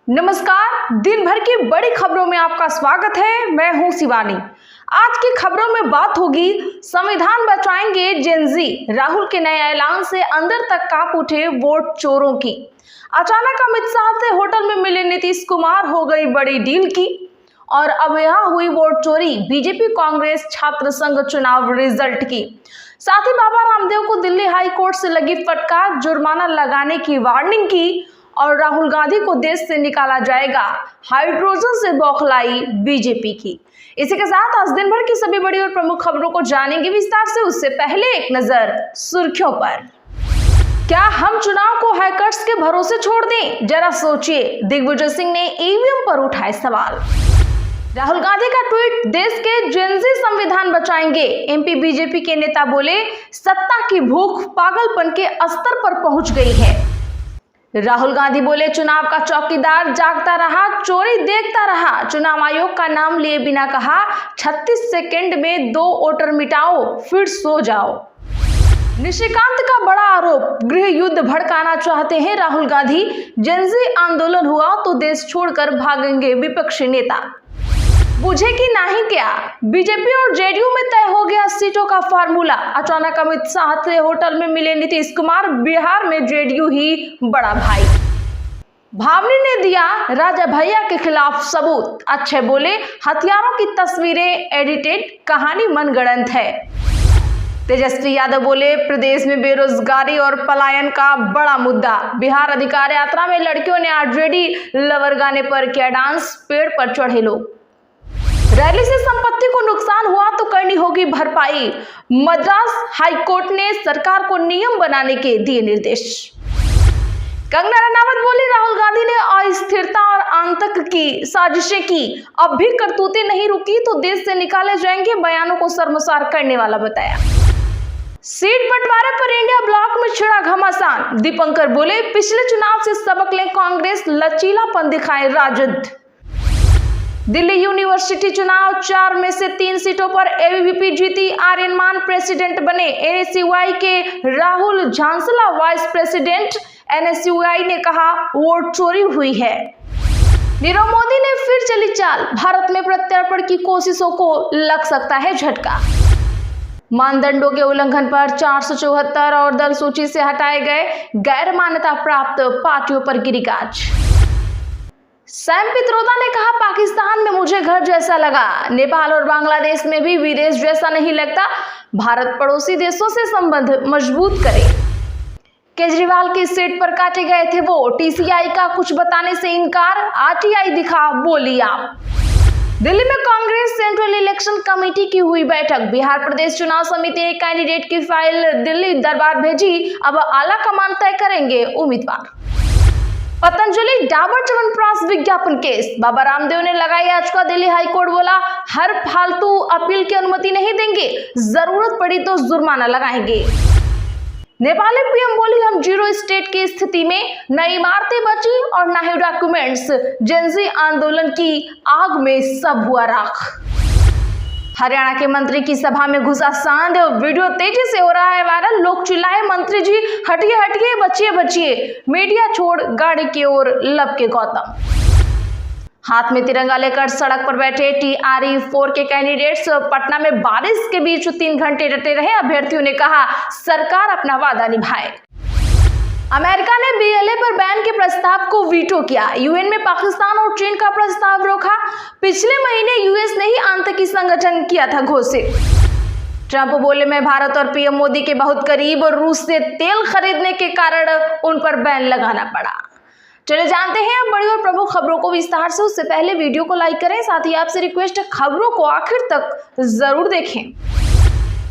नमस्कार, दिन भर की बड़ी खबरों में आपका स्वागत है। मैं हूं शिवानी। आज की खबरों में बात होगी संविधान बचाएंगे जेनजी, राहुल के नए ऐलान से अंदर तक कांप उठे वोट चोरों की। अचानक अमित शाह से होटल में मिले नीतीश कुमार, हो गई बड़ी डील की। और अब यहाँ हुई वोट चोरी, बीजेपी कांग्रेस छात्र संघ चुनाव रिजल्ट की। साथ ही बाबा रामदेव को दिल्ली हाई कोर्ट से लगी फटकार, जुर्माना लगाने की वार्निंग की। और राहुल गांधी को देश से निकाला जाएगा, हाइड्रोजन से बौखलाई बीजेपी की। इसी के साथ आज दिन भर की सभी बड़ी और प्रमुख खबरों को जानेंगे विस्तार से। उससे पहले एक नजर सुर्खियों पर। क्या हम चुनाव को हैकर्स के भरोसे छोड़ दें? जरा सोचिए। दिग्विजय सिंह ने ईवीएम पर उठाए सवाल। राहुल गांधी का ट्वीट, देश के जेनजी संविधान बचाएंगे। एमपी बीजेपी के नेता बोले, सत्ता की भूख पागलपन के स्तर पर पहुंच गई है। राहुल गांधी बोले, चुनाव का चौकीदार जागता रहा, चोरी देखता रहा। चुनाव आयोग का नाम लिए बिना कहा, 36 सेकंड में 2 वोटर मिटाओ, फिर सो जाओ। निशिकांत का बड़ा आरोप, गृह युद्ध भड़काना चाहते हैं राहुल गांधी। जेनजी आंदोलन हुआ तो देश छोड़कर भागेंगे विपक्षी नेता। बुझे कि नहीं क्या, बीजेपी और जेडीयू में तय हो गया सीटों का फार्मूला। अचानक अमित शाह से होटल में मिले नीतीश कुमार, बिहार में जेडीयू ही बड़ा भाई। भावनी ने दिया राजा भैया के खिलाफ सबूत। अच्छे बोले, हथियारों की तस्वीरें एडिटेड, कहानी मनगढ़ंत है। तेजस्वी यादव बोले, प्रदेश में बेरोजगारी और पलायन का बड़ा मुद्दा। बिहार अधिकार यात्रा में लड़कियों ने आरजेडी लवर गाने पर किया डांस, पेड़ पर चढ़े लोग। रैली से संपत्ति को नुकसान हुआ तो करनी होगी भरपाई। मद्रास हाईकोर्ट ने सरकार को नियम बनाने के दिए निर्देश। कंगना रनावत बोली, राहुल गांधी ने अस्थिरता और आतंक की साजिशें की, अब भी करतूतें नहीं रुकी तो देश से निकाले जाएंगे। बयानों को शर्मसार करने वाला बताया। सीट बंटवारे पर इंडिया ब्लॉक में छिड़ा घमासान। दीपंकर बोले, पिछले चुनाव से सबक ले कांग्रेस, लचीलापन दिखाए राजद। दिल्ली यूनिवर्सिटी चुनाव, 4 में से 3 सीटों पर एबीवीपी जीती, आर्यन मान प्रेसिडेंट बने। एनएसयूआई के राहुल झांसला वाइस प्रेसिडेंट। एनएसयूआई ने कहा, वोट चोरी हुई है। नीरव मोदी ने फिर चली चाल, भारत में प्रत्यर्पण की कोशिशों को लग सकता है झटका। मानदंडों के उल्लंघन पर 474 और दल सूची से हटाए गए, गैर मान्यता प्राप्त पार्टियों पर गिरी गाज। सैम पित्रोदा ने कहा, पाकिस्तान में मुझे घर जैसा लगा, नेपाल और बांग्लादेश में भी विदेश जैसा नहीं लगता। भारत पड़ोसी देशों से संबंध मजबूत करे। केजरीवाल की सीट पर काटे गए थे वो, टीसीआई का कुछ बताने से इनकार, आरटीआई दिखा बोली आप। दिल्ली में कांग्रेस सेंट्रल इलेक्शन कमेटी की हुई बैठक। बिहार प्रदेश चुनाव समिति ने कैंडिडेट की फाइल दिल्ली दरबार भेजी, अब आला कमान तय करेंगे उम्मीदवार। पतंजलि डाबर च्यवनप्राश विज्ञापन केस, बाबा रामदेव ने लगाई याचिका, दिल्ली हाईकोर्ट बोला, हर फालतू अपील की अनुमति नहीं देंगे, जरूरत पड़ी तो जुर्माना लगाएंगे। नेपाली पीएम बोली, हम 0 स्टेट की स्थिति में, न इमारतें बची और न ही डॉक्यूमेंट्स। जेनजी आंदोलन की आग में सब हुआ राख। हरियाणा के मंत्री की सभा में घुसा सांड, वीडियो तेजी से हो रहा है वायरल। लोग चिल्लाए, मंत्री जी हटिए हटिए, बचिए बचिए। मीडिया छोड़ गाड़ी की ओर लपके गौतम। हाथ में तिरंगा लेकर सड़क पर बैठे TRE-4 के कैंडिडेट्स। पटना में बारिश के बीच 3 घंटे डटे रहे अभ्यर्थियों ने कहा, सरकार अपना वादा निभाए। अमेरिका ने BLA पर बैन के प्रस्ताव को वीटो किया। यूएन में पाकिस्तान और चीन का प्रस्ताव रोका। पिछले महीने यूएस ने ही आतंकी संगठन किया था घोषित। ट्रंप बोले, मैं भारत और पीएम मोदी के बहुत करीब, और रूस से तेल खरीदने के कारण उन पर बैन लगाना पड़ा। चले जानते हैं अब बड़ी और प्रमुख खबरों को विस्तार से। उससे पहले वीडियो को लाइक करें, साथ ही आपसे रिक्वेस्ट है खबरों को आखिर तक जरूर देखें।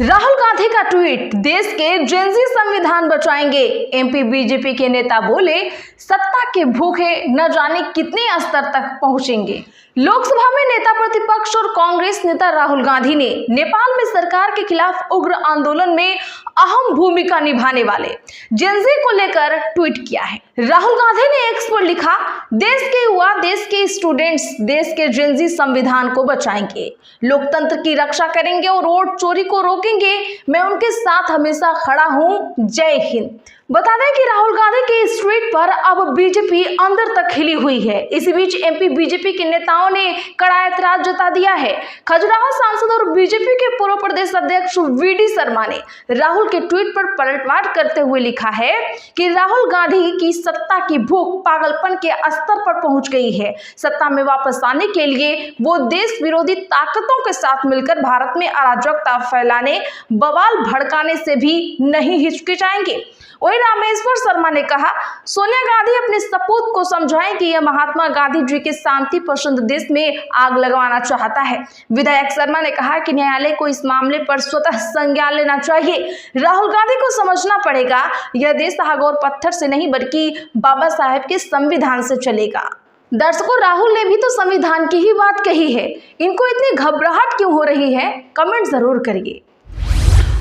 राहुल गांधी का ट्वीट, देश के जेनजी संविधान बचाएंगे। एमपी बीजेपी के नेता बोले, सत्ता के भूखे न जाने कितने स्तर तक पहुंचेंगे। लोकसभा में नेता प्रतिपक्ष और कांग्रेस नेता राहुल गांधी ने नेपाल में सरकार के खिलाफ उग्र आंदोलन में अहम भूमिका निभाने वाले जेनजी को लेकर ट्वीट किया है। राहुल गांधी ने एक्स पर लिखा, देश के युवा, देश के स्टूडेंट्स देश के जेनजी संविधान को बचाएंगे, लोकतंत्र की रक्षा करेंगे और वोट चोरी को रोकेंगे। मैं उनके साथ हमेशा खड़ा हूं। जय हिंद। बता दें कि राहुल गांधी के इस ट्वीट पर अब बीजेपी अंदर तक हिली हुई है। इसी बीच एमपी बीजेपी के नेताओं ने कड़ा ऐतराज जता दिया है। खजुराहो सांसद और बीजेपी के पूर्व प्रदेश अध्यक्ष वीडी शर्मा ने राहुल के ट्वीट पर पलटवार करते हुए लिखा है कि राहुल गांधी की सत्ता की भूख पागलपन के स्तर पर पहुंच गई है। सत्ता में वापस आने के लिए वो देश विरोधी ताकतों के साथ मिलकर भारत में अराजकता फैलाने, बवाल भड़काने से भी नहीं हिचकिचाएंगे। वहीं रामेश्वर शर्मा ने कहा, सोनिया गांधी अपने सपूत को समझाएं कि यह महात्मा गांधी जी के शांति पसंद देश में आग लगवाना चाहता है। विधायक शर्मा ने कहा कि न्यायालय को इस मामले पर स्वतः संज्ञान लेना चाहिए। राहुल गांधी को समझना पड़ेगा, यह देश आग और पत्थर से नहीं बल्कि बाबा साहेब के संविधान से चलेगा। दर्शकों, राहुल ने भी तो संविधान की ही बात कही है। इनको इतनी घबराहट क्यों हो रही है? कमेंट जरूर करिए।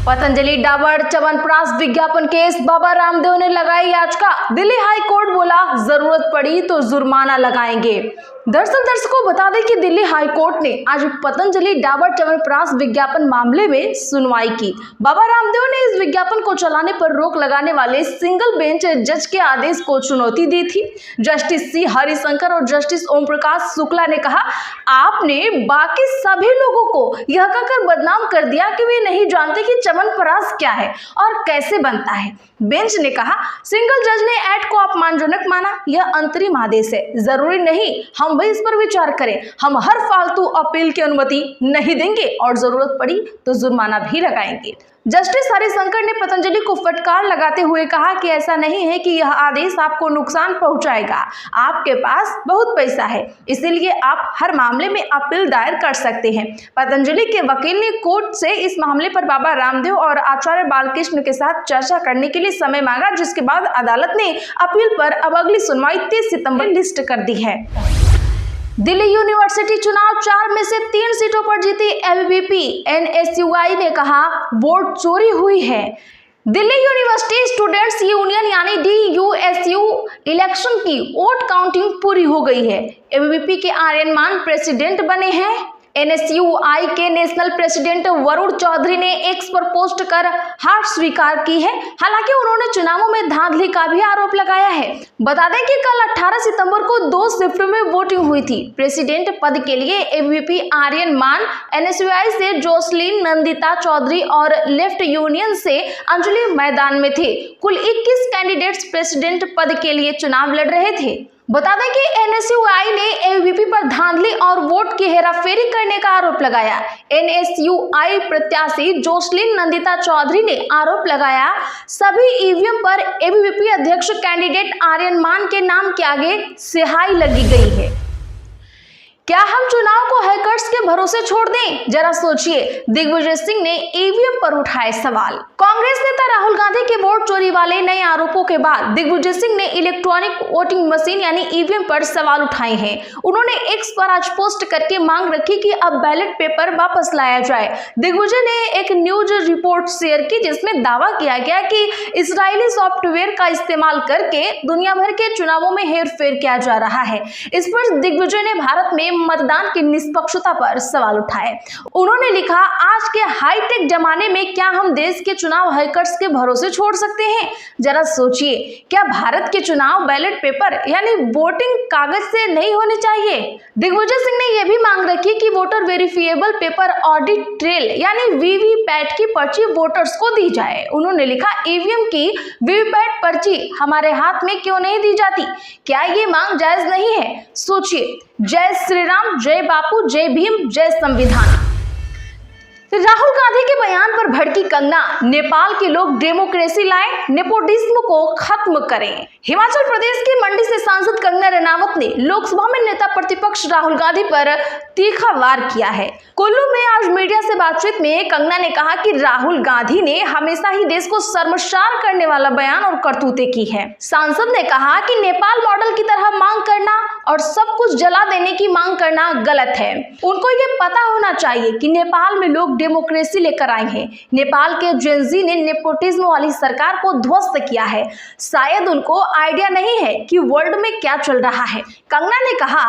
पतंजलि डाबर च्यवनप्राश विज्ञापन केस, बाबा रामदेव ने लगाई याचिका। दिल्ली हाई कोर्ट बोला जरूरत पड़ी तो जुर्माना लगाएंगे। दर्शकों बता दें कि दिल्ली हाई कोर्ट ने आज पतंजलि डाबर च्यवनप्राश विज्ञापन मामले में सुनवाई की। बाबा रामदेव ने इस विज्ञापन को चलाने पर रोक लगाने वाले सिंगल बेंच जज के आदेश को चुनौती दी थी। जस्टिस सी हरिशंकर और जस्टिस ओम प्रकाश शुक्ला ने कहा, आपने बाकी सभी लोगों को यह कहकर बदनाम कर दिया कि वे नहीं जानते कि च्यवनप्राश क्या है और कैसे बनता है। बेंच ने कहा, सिंगल जज ने एक्ट को अपमानजनक माना। यह अंतरिम आदेश है, जरूरी नहीं हम भी इस पर विचार करें। हम हर फालतू अपील की अनुमति नहीं देंगे और जरूरत पड़ी तो जुर्माना भी लगाएंगे। जस्टिस हरिशंकर ने पतंजलि को फटकार लगाते हुए कहा कि ऐसा नहीं है कि यह आदेश आपको नुकसान पहुंचाएगा। आपके पास बहुत पैसा है, इसीलिए आप हर मामले में अपील दायर कर सकते हैं। पतंजलि के वकील ने कोर्ट से इस मामले पर बाबा रामदेव और आचार्य बालकृष्ण के साथ चर्चा करने के लिए समय मांगा, जिसके बाद अदालत ने अपील पर अब अगली सुनवाई 30 सितंबर लिस्ट कर दी है। दिल्ली यूनिवर्सिटी चुनाव 4 में से 3 सीटों पर जीती एबीवीपी। एनएसयूआई ने कहा, वोट चोरी हुई है। दिल्ली यूनिवर्सिटी स्टूडेंट्स यूनियन यानी DUSU इलेक्शन की वोट काउंटिंग पूरी हो गई है। एबीवीपी के आर्यन मान प्रेसिडेंट बने हैं। एनएसयूआई के नेशनल प्रेसिडेंट वरुण चौधरी ने एक्स पर पोस्ट कर हार स्वीकार की है। हालांकि उन्होंने चुनावों में धांधली का भी आरोप लगाया है। बता दें कि कल 18 सितंबर को 2 शिफ्ट में वोटिंग हुई थी। प्रेसिडेंट पद के लिए एबीवीपी आर्यन मान, एनएसयूआई से जोसलिन नंदिता चौधरी और लेफ्ट यूनियन से अंजलि मैदान में थे। कुल 21 कैंडिडेट्स प्रेसिडेंट पद के लिए चुनाव लड़ रहे थे। बता दें कि एनएसयूआई ने एबीवीपी पर धांधली और वोट की हेराफेरी करने का आरोप लगाया। एनएसयूआई प्रत्याशी जोसलिन नंदिता चौधरी ने आरोप लगाया, सभी ईवीएम पर एबीवीपी अध्यक्ष कैंडिडेट आर्यन मान के नाम के आगे स्याही लगी गई है। क्या हम चुनाव को हैकर्स के भरोसे छोड़ दें? जरा सोचिए। दिग्विजय सिंह ने ईवीएम पर उठाए सवाल। कांग्रेस नेता राहुल गांधी के वोट चोरी वाले नए आरोपों के बाद दिग्विजय सिंह ने इलेक्ट्रॉनिक वोटिंग मशीन यानी ईवीएम पर सवाल उठाए हैं। उन्होंने एक्स पर आज पोस्ट करके मांग रखी कि अब बैलेट पेपर वापस लाया जाए। दिग्विजय ने एक न्यूज रिपोर्ट शेयर की जिसमें दावा किया गया कि इजरायली सॉफ्टवेयर का इस्तेमाल करके दुनिया भर के चुनावों में हेरफेर किया जा रहा है। इस पर दिग्विजय ने भारत में मतदान की निष्पक्षता पर सवाल उठाए। उन्होंने लिखा, आज के हाईटेक जमाने में क्या हम देश के चुनाव हैकर्स के भरोसे छोड़ सकते हैं? जरा सोचिए, क्या भारत के चुनाव बैलेट पेपर यानी वोटिंग कागज से नहीं होने चाहिए? दिग्विजय सिंह ने यह भी मांग रखी कि voter verifiable paper audit trail यानी वीवीपैट की पर्ची वोटर्स को दी जाए। उन्होंने लिखा, ईवीएम की वीवीपैट पर्ची हमारे हाथ में क्यों नहीं दी जाती? क्या ये मांग जायज नहीं है? सोचिए। जय श्री राम, जय बापू, जय भीम, जय संविधान। राहुल गांधी के बयान पर भड़की कंगना, नेपाल के लोग डेमोक्रेसी लाएं, नेपोटिज्म को खत्म करें। हिमाचल प्रदेश की मंडी से सांसद कंगना रनावत ने लोकसभा में नेता प्रतिपक्ष राहुल गांधी पर तीखा वार किया है। कुल्लू में आज मीडिया से बातचीत में कंगना ने कहा कि राहुल गांधी ने हमेशा ही देश को शर्मसार करने वाला बयान और करतूतें की है। सांसद ने कहा कि नेपाल मॉडल की तरह मांग करना और सब कुछ जला देने की मांग करना गलत है। उनको ये पता होना चाहिए कि नेपाल में लोग डेमोक्रेसी लेकर आए हैं। नेपाल के जेनजी ने नेपोटिज्म वाली सरकार को ध्वस्त किया है। शायद उनको आइडिया नहीं है कि वर्ल्ड में क्या चल रहा है। कंगना ने कहा,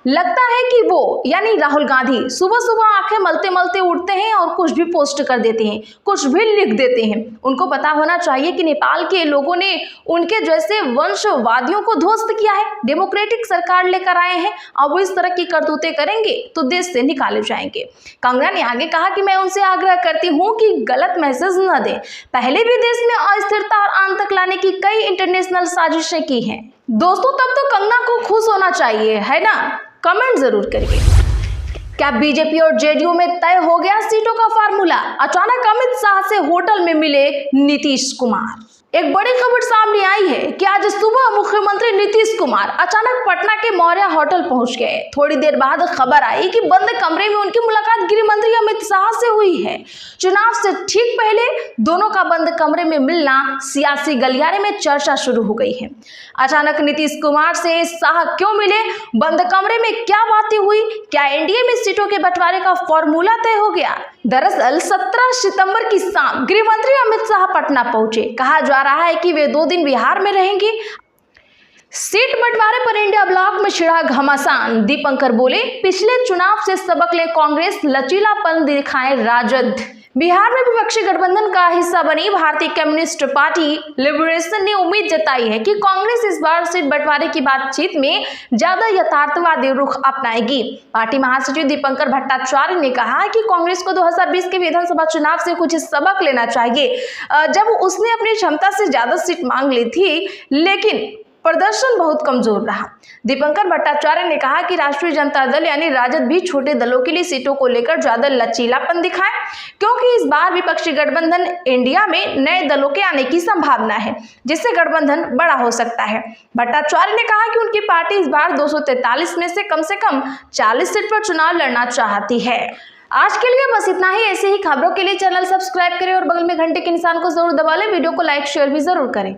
लगता है कि वो यानी राहुल गांधी सुबह सुबह आंखें मलते मलते उठते हैं और कुछ भी पोस्ट कर देते हैं, कुछ भी लिख देते हैं। उनको पता होना चाहिए कि नेपाल के लोगों ने उनके जैसे वंशवादियों को ध्वस्त किया है, डेमोक्रेटिक सरकार लेकर आए हैं। अब वो इस तरह की करतूतें करेंगे तो देश से निकाले जाएंगे। कंगना ने आगे कहा कि मैं उनसे आग्रह करती हूँ कि गलत मैसेज न दें। पहले भी देश में अस्थिरता और आतंक लाने की कई इंटरनेशनल साजिशें की हैं। दोस्तों, तब तो कंगना को खुश होना चाहिए, है ना? कमेंट जरूर करिए। क्या बीजेपी और जेडीयू में तय हो गया सीटों का फार्मूला? अचानक अमित शाह से होटल में मिले नीतीश कुमार। एक बड़ी खबर सामने आई है कि आज सुबह मुख्यमंत्री नीतीश कुमार अचानक पटना के मौर्य होटल पहुंच गए। थोड़ी देर बाद खबर आई कि बंद कमरे में उनकी मुलाकात गृह मंत्री अमित शाह से हुई है। चुनाव से ठीक पहले दोनों का बंद कमरे में मिलना सियासी गलियारे में चर्चा शुरू हो गई है। अचानक नीतीश कुमार से शाह क्यों मिले? बंद कमरे में क्या बातें हुई? क्या एनडीए में सीटों के बंटवारे का फॉर्मूला तय हो गया? दरअसल 17 सितंबर की शाम गृह मंत्री अमित शाह पटना पहुंचे। कहा जा रहा है कि वे 2 दिन बिहार में रहेंगे। सीट बंटवारे पर इंडिया ब्लॉक में छिड़ा घमासान। दीपंकर बोले, पिछले चुनाव से सबक ले कांग्रेस, लचीलापन दिखाए राजद। बिहार में विपक्षी गठबंधन का हिस्सा बनी भारतीय कम्युनिस्ट पार्टी लिबरेशन ने उम्मीद जताई है कि कांग्रेस इस बार सीट बंटवारे की बातचीत में ज्यादा यथार्थवादी रुख अपनाएगी। पार्टी महासचिव दीपंकर भट्टाचार्य ने कहा कि कांग्रेस को 2020 के विधानसभा चुनाव से कुछ सबक लेना चाहिए, जब उसने अपनी क्षमता से ज्यादा सीट मांग ली थी, लेकिन प्रदर्शन बहुत कमजोर रहा। दीपंकर भट्टाचार्य ने कहा कि राष्ट्रीय जनता दल यानी राजद भी छोटे दलों के लिए सीटों को लेकर ज्यादा लचीलापन दिखाए, क्योंकि इस बार विपक्षी गठबंधन इंडिया में नए दलों के आने की संभावना है, जिससे गठबंधन बड़ा हो सकता है। भट्टाचार्य ने कहा कि उनकी पार्टी इस बार 243 में से कम 40 सीट पर चुनाव लड़ना चाहती है। आज के लिए बस इतना ही। ऐसे ही खबरों के लिए चैनल सब्सक्राइब करें और बगल में घंटे के निशान को जरूर दबा लें। वीडियो को लाइक शेयर भी जरूर करें।